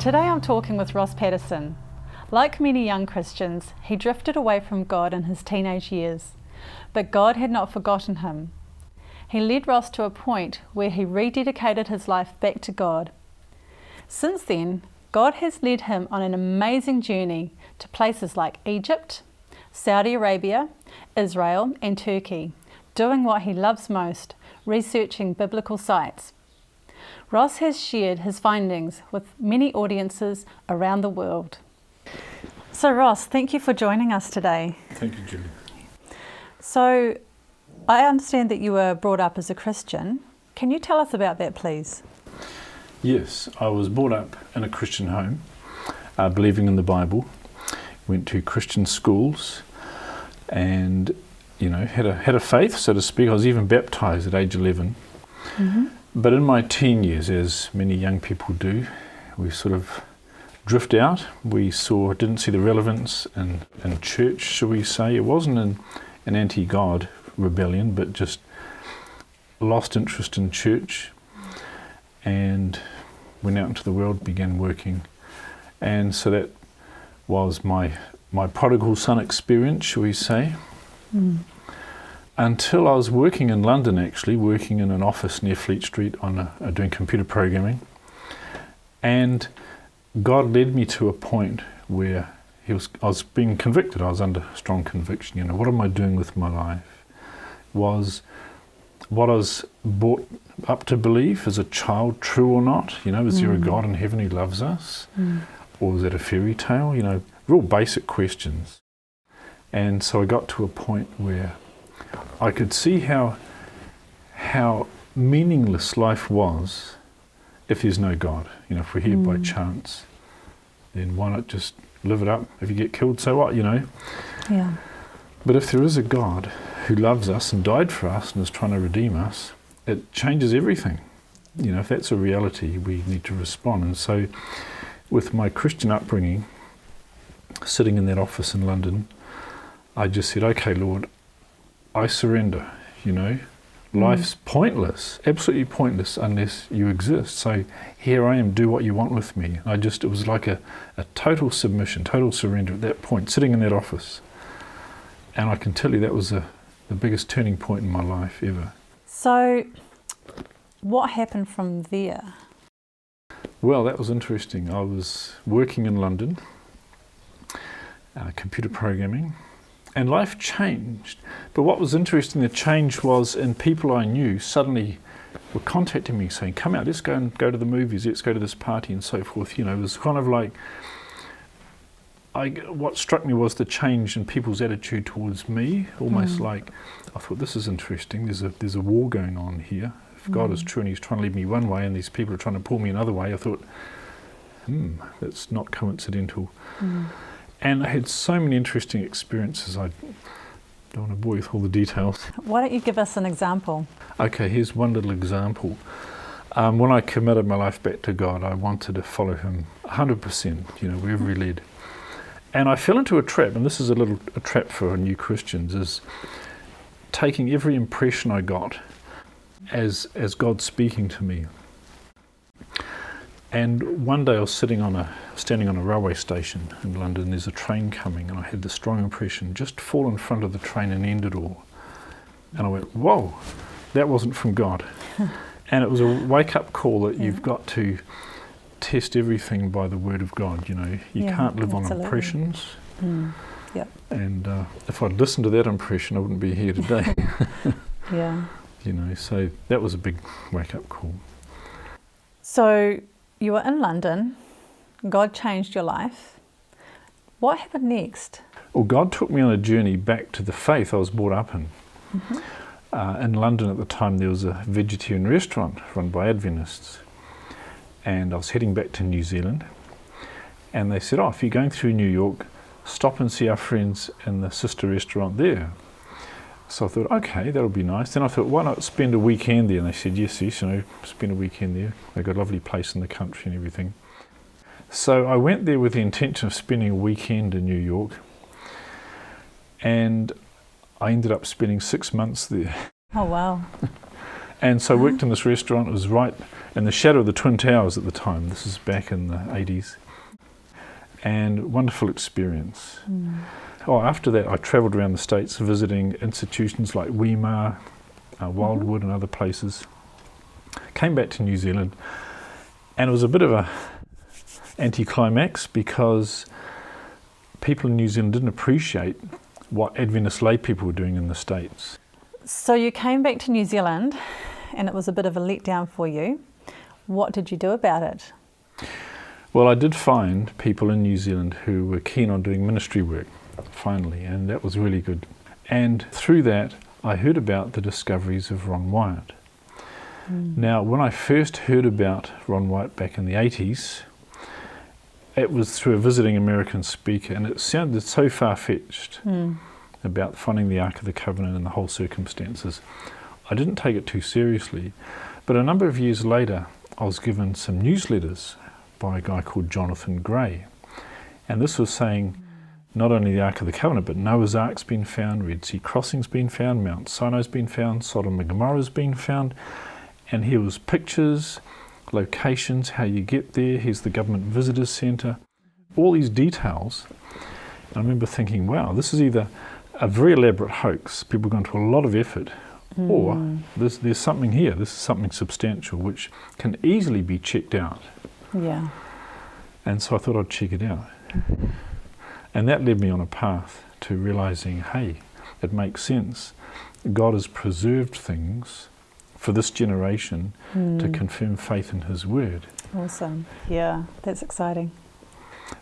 Today I'm talking with Ross Patterson. Like many young Christians, he drifted away from God in his teenage years, but God had not forgotten him. He led Ross to a point where he rededicated his life back to God. Since then, God has led him on an amazing journey to places like Egypt, Saudi Arabia, Israel and Turkey, doing what he loves most, researching biblical sites. Ross has shared his findings with many audiences around the world. So Ross, thank you for joining us today. Thank you, Julie. So I understand that you were brought up as a Christian. Can you tell us about that, please? Yes, I was brought up in a Christian home, believing in the Bible. Went to Christian schools and, had a faith, so to speak. I was even baptised at age 11. Mm-hmm. But in my teen years, as many young people do, we sort of drift out. We didn't see the relevance in church, shall we say. It wasn't an anti-God rebellion, but just lost interest in church and went out into the world, began working. And so that was my prodigal son experience, shall we say. Mm. Until I was working in London, actually, working in an office near Fleet Street doing computer programming. And God led me to a point where I was being convicted. I was under strong conviction. What am I doing with my life? Was what I was brought up to believe as a child true or not? Is there a God in heaven who loves us? Or is it a fairy tale? Real basic questions. And so I got to a point where I could see how meaningless life was if there's no God. If we're here by chance, then why not just live it up? If you get killed, so what, Yeah. But if there is a God who loves us and died for us and is trying to redeem us, it changes everything. If that's a reality, we need to respond. And so with my Christian upbringing, sitting in that office in London, I just said, okay, Lord, I surrender. Life's pointless, absolutely pointless unless you exist. So here I am, do what you want with me. It was like a total submission, total surrender at that point, sitting in that office. And I can tell you that was the biggest turning point in my life ever. So what happened from there? Well, that was interesting. I was working in London, computer programming, and life changed. But what was interesting, the change was in people I knew suddenly were contacting me saying, come out, let's go to the movies, let's go to this party and so forth. It was kind of like, what struck me was the change in people's attitude towards me, almost like, I thought, this is interesting, there's a war going on here. If God is true and he's trying to lead me one way and these people are trying to pull me another way, I thought, that's not coincidental. And I had so many interesting experiences. I don't want to bore you with all the details. Why don't you give us an example? Okay, here's one little example. When I committed my life back to God, I wanted to follow him 100%, wherever he led. And I fell into a trap, and this is a trap for new Christians, is taking every impression I got as God speaking to me. And one day I was standing on a railway station in London. There's a train coming, and I had the strong impression, just fall in front of the train and end it all. And I went, whoa, that wasn't from God. And it was a wake-up call that you've got to test everything by the Word of God. You can't live on impressions. Yep. And if I'd listened to that impression, I wouldn't be here today. Yeah. So that was a big wake-up call. So you were in London, God changed your life. What happened next? Well, God took me on a journey back to the faith I was brought up in. In London at the time, there was a vegetarian restaurant run by Adventists. And I was heading back to New Zealand. And they said, if you're going through New York, stop and see our friends in the sister restaurant there. So I thought, okay, that'll be nice. Then I thought, why not spend a weekend there? And they said, yes, spend a weekend there. They've got a lovely place in the country and everything. So I went there with the intention of spending a weekend in New York. And I ended up spending 6 months there. Oh, wow. And so I worked in this restaurant. It was right in the shadow of the Twin Towers at the time. This is back in the 80s. And wonderful experience. After that, I travelled around the States visiting institutions like Weimar, Wildwood and other places. Came back to New Zealand, and it was a bit of a anticlimax because people in New Zealand didn't appreciate what Adventist lay people were doing in the States. So you came back to New Zealand and it was a bit of a letdown for you. What did you do about it? Well, I did find people in New Zealand who were keen on doing ministry work, finally, and that was really good. And through that, I heard about the discoveries of Ron Wyatt. Now, when I first heard about Ron Wyatt back in the 80s, it was through a visiting American speaker, and it sounded so far-fetched about finding the Ark of the Covenant and the whole circumstances. I didn't take it too seriously, but a number of years later, I was given some newsletters by a guy called Jonathan Gray, and this was saying not only the Ark of the Covenant, but Noah's Ark's been found, Red Sea Crossing's been found, Mount Sinai's been found, Sodom and Gomorrah's been found, and here was pictures, locations, how you get there, here's the government visitors centre, all these details. And I remember thinking, wow, this is either a very elaborate hoax, people have gone to a lot of effort, or there's something here, this is something substantial which can easily be checked out. Yeah. And so I thought I'd check it out. And that led me on a path to realising, hey, it makes sense. God has preserved things for this generation to confirm faith in His Word. Awesome. Yeah, that's exciting.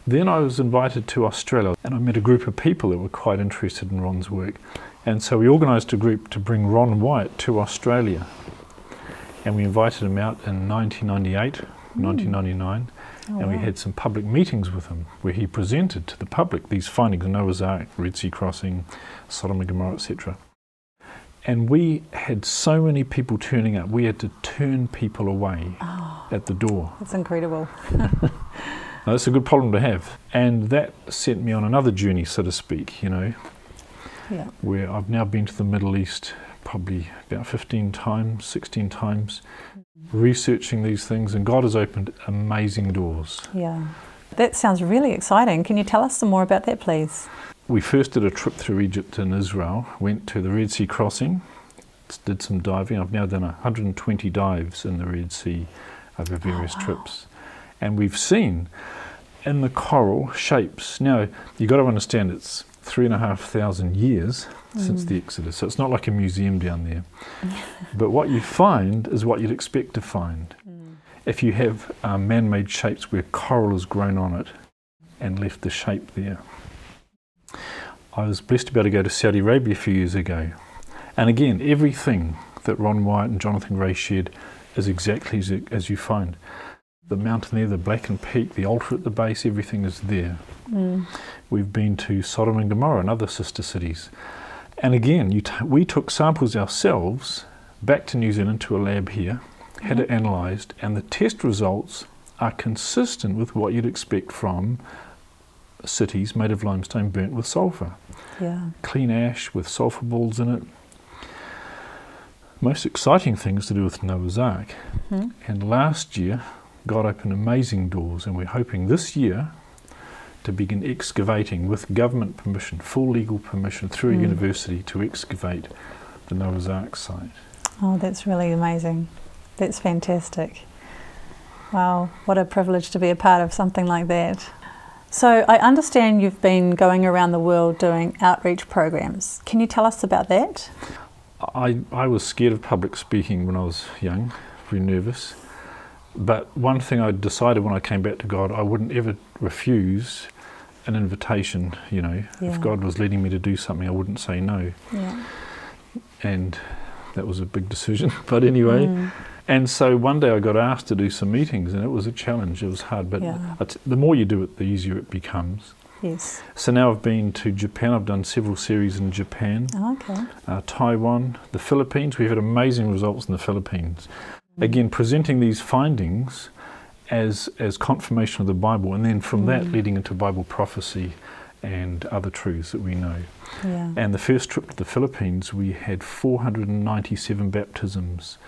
Then I was invited to Australia, and I met a group of people that were quite interested in Ron's work. And so we organised a group to bring Ron Wyatt to Australia. And we invited him out in 1998, 1999. And we had some public meetings with him where he presented to the public these findings of Noah's Ark, Red Sea Crossing, Sodom and Gomorrah, etc. And we had so many people turning up, we had to turn people away at the door. That's incredible. Now, that's a good problem to have. And that sent me on another journey, so to speak, where I've now been to the Middle East probably about 15 times, 16 times, researching these things, and God has opened amazing doors. Yeah. That sounds really exciting. Can you tell us some more about that, please? We first did a trip through Egypt and Israel, went to the Red Sea Crossing, did some diving. I've now done 120 dives in the Red Sea over various trips. And we've seen in the coral shapes. Now, you've got to understand it's 3,500 years since the Exodus, so it's not like a museum down there. But what you find is what you'd expect to find. If you have man-made shapes where coral has grown on it and left the shape there. I was blessed to be able to go to Saudi Arabia a few years ago. And again, everything that Ron Wyatt and Jonathan Gray shared is exactly as you find. The mountain there, the blackened peak, the altar at the base, everything is there. We've been to Sodom and Gomorrah and other sister cities. And again, we took samples ourselves back to New Zealand to a lab here, had it analysed, and the test results are consistent with what you'd expect from cities made of limestone burnt with sulphur. Yeah. Clean ash with sulphur balls in it. Most exciting things to do with Noah's Ark. And last year, God opened amazing doors, and we're hoping this year to begin excavating with government permission, full legal permission through a university to excavate the Noah's Ark site. Oh, that's really amazing. That's fantastic. Wow, what a privilege to be a part of something like that. So I understand you've been going around the world doing outreach programs. Can you tell us about that? I was scared of public speaking when I was young, very nervous. But one thing I decided when I came back to God, I wouldn't ever refuse an invitation, If God was leading me to do something, I wouldn't say no. Yeah. And that was a big decision. But anyway, and so one day I got asked to do some meetings, and it was a challenge. It was hard, but the more you do it, the easier it becomes. Yes. So now I've been to Japan. I've done several series in Japan, Taiwan, the Philippines. We've had amazing results in the Philippines. Again, presenting these findings as confirmation of the Bible, and then from that leading into Bible prophecy and other truths that we know. Yeah. And the first trip to the Philippines, we had 497 baptisms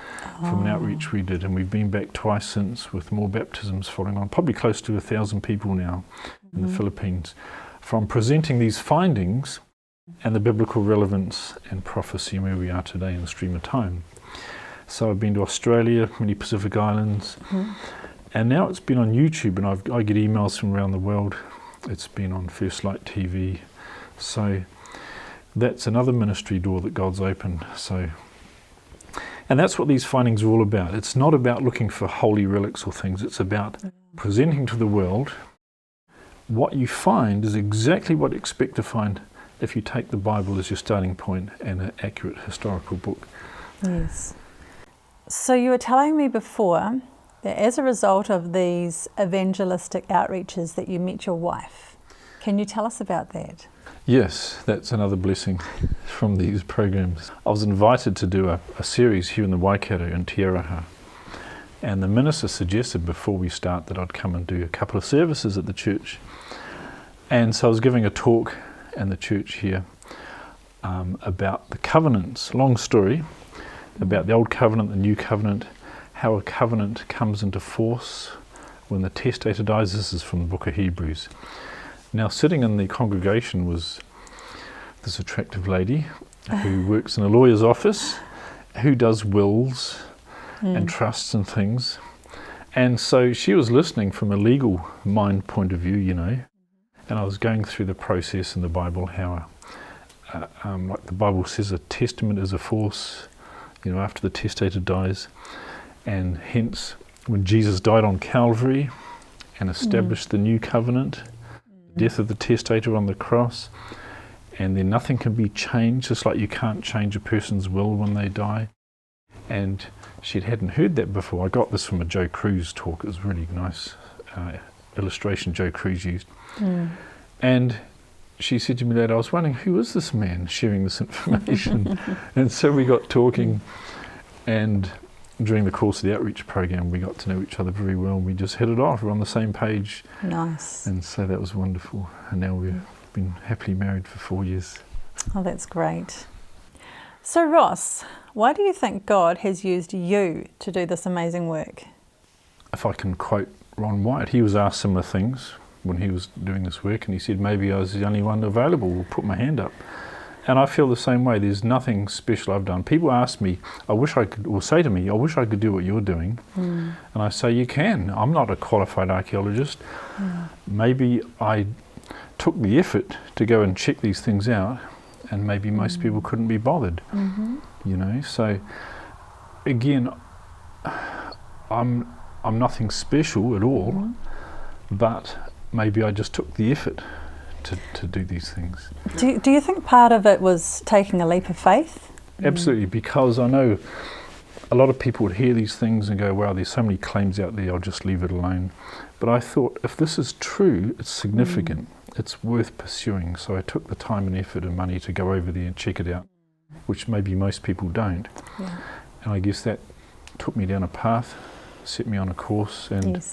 from an outreach we did, and we've been back twice since with more baptisms following on, probably close to 1,000 people now in the Philippines, from presenting these findings and the biblical relevance and prophecy and where we are today in the stream of time. So I've been to Australia, many Pacific Islands, and now it's been on YouTube, and I get emails from around the world. It's been on First Light TV. So that's another ministry door that God's opened. And that's what these findings are all about. It's not about looking for holy relics or things. It's about presenting to the world what you find is exactly what you expect to find if you take the Bible as your starting point and an accurate historical book. Yes. So you were telling me before that as a result of these evangelistic outreaches that you met your wife. Can you tell us about that? Yes, that's another blessing from these programs. I was invited to do a series here in the Waikato in Te Araha, and the minister suggested before we start that I'd come and do a couple of services at the church. And so I was giving a talk in the church here about the covenants, long story, about the old covenant, the new covenant, how a covenant comes into force when the testator dies. This is from the book of Hebrews. Now, sitting in the congregation was this attractive lady who works in a lawyer's office, who does wills and trusts and things. And so she was listening from a legal mind point of view, you know, and I was going through the process in the Bible, how, like the Bible says, a testament is a force, you know, after the testator dies. And hence, when Jesus died on Calvary and established the new covenant, the death of the testator on the cross, and then nothing can be changed, just like you can't change a person's will when they die. And she hadn't heard that before. I got this from a Joe Cruz talk. It was really nice illustration Joe Cruz used. And she said to me later, I was wondering, who is this man sharing this information? And so we got talking, and during the course of the outreach program, we got to know each other very well. We just hit it off. We're on the same page. Nice. And so that was wonderful. And now we've been happily married for 4 years. Oh, that's great. So Ross, why do you think God has used you to do this amazing work? If I can quote Ron White, he was asked similar things when he was doing this work, and he said, maybe I was the only one available, we'll put my hand up. And I feel the same way. There's nothing special I've done. People ask me, or say to me, I wish I could do what you're doing. And I say, you can. I'm not a qualified archaeologist. Maybe I took the effort to go and check these things out, and maybe most people couldn't be bothered. You know, so again, I'm nothing special at all, but maybe I just took the effort to do these things. Do you think part of it was taking a leap of faith? Absolutely, because I know a lot of people would hear these things and go, wow, there's so many claims out there, I'll just leave it alone. But I thought, if this is true, it's significant, it's worth pursuing. So I took the time and effort and money to go over there and check it out, which maybe most people don't. And I guess that took me down a path, set me on a course, and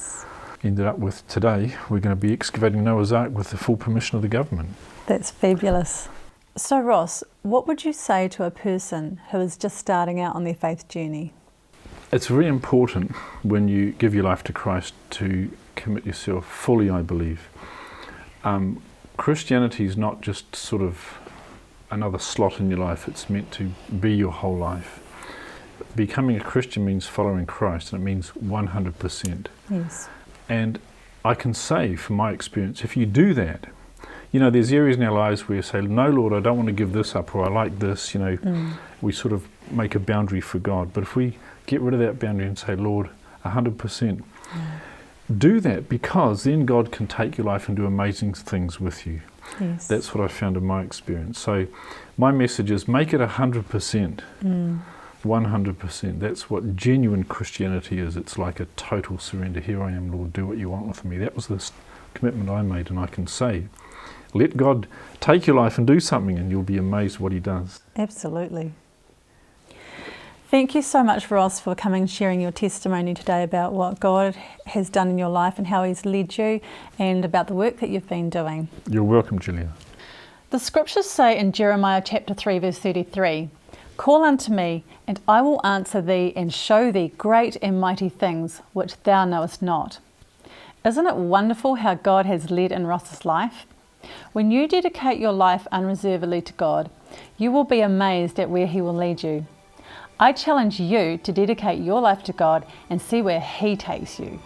ended up with today, we're going to be excavating Noah's Ark with the full permission of the government. That's fabulous. So Ross, what would you say to a person who is just starting out on their faith journey? It's very important when you give your life to Christ to commit yourself fully, I believe. Christianity is not just sort of another slot in your life, it's meant to be your whole life. Becoming a Christian means following Christ, and it means 100%. Yes. And I can say from my experience, if you do that, you know, there's areas in our lives where you say, no, Lord, I don't want to give this up, or I like this, you know, we sort of make a boundary for God. But if we get rid of that boundary and say, Lord, 100%, do that, because then God can take your life and do amazing things with you. Yes. That's what I found in my experience. So my message is make it 100%. 100%. That's what genuine Christianity is. It's like a total surrender. Here I am, Lord, do what you want with me. That was the commitment I made, and I can say, let God take your life and do something, and you'll be amazed what he does. Absolutely. Thank you so much, Ross, for coming and sharing your testimony today about what God has done in your life and how He's led you, and about the work that you've been doing. You're welcome, Julia. The scriptures say in Jeremiah chapter 3, verse 33, "Call unto me, and I will answer thee and show thee great and mighty things which thou knowest not." Isn't it wonderful how God has led in Ross's life? When you dedicate your life unreservedly to God, you will be amazed at where He will lead you. I challenge you to dedicate your life to God and see where He takes you.